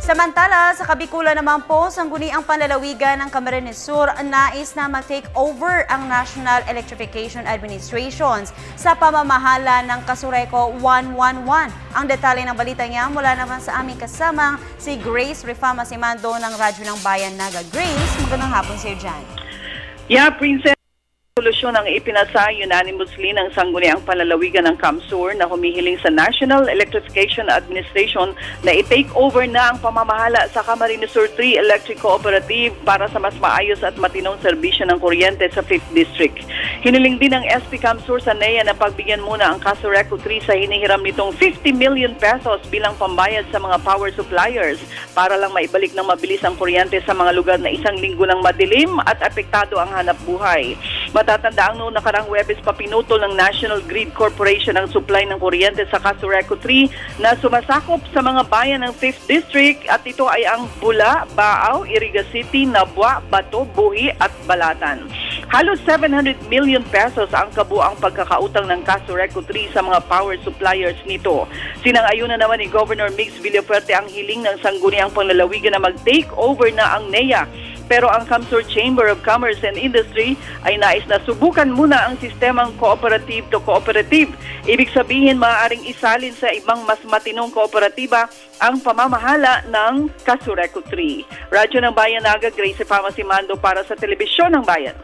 Samantala, sa Kabikulan naman po, sangguniang panlalawigan ng Camarines Sur nais na mag-take over ang National Electrification Administration sa pamamahala ng Kasureco 111. Ang detalye ng balita niya mula naman sa aming kasamang si Grace Rifama Simando ng Radyo ng Bayan Naga. Grace, magandang hapon sa'yo dyan. Yeah, Princess. Solusyon ang ipinasa unanimously ng sangguniang panlalawigan ng CAMSUR na humihiling sa National Electrification Administration na i-take over na ang pamamahala sa Camarines Sur 3 Electric Cooperative para sa mas maayos at matinong serbisyo ng kuryente sa 5th District. Hiniling din ng SP CAMSUR sa NEA na pagbigyan muna ang Kasureco 3 sa hinihiram nitong 50 million pesos bilang pambayad sa mga power suppliers para lang maibalik ng mabilis ang kuryente sa mga lugar na isang linggo ng madilim at apektado ang hanap buhay. Matatanda ang noong nakarang Huwebes pa pinutol ng National Grid Corporation ang supply ng kuryente sa Kasureco 3 na sumasakop sa mga bayan ng 5th District at ito ay ang Bula, Baaw, Iriga City, Nabua, Bato, Buhi at Balatan. Halos 700 million pesos ang kabuang pagkakautang ng Kasureco 3 sa mga power suppliers nito. Sinang-ayunan naman ni Governor Mix Villafuerte ang hiling ng sangguniang panlalawigan na mag-take over na ang NEA. Pero ang CAMSUR Chamber of Commerce and Industry ay nais na subukan muna ang sistemang cooperative to cooperative. Ibig sabihin, maaaring isalin sa ibang mas matinong kooperatiba ang pamamahala ng Kasureco 3. Radyo ng Bayan Naga, Grace Rifama Simando para sa Telebisyon ng Bayan.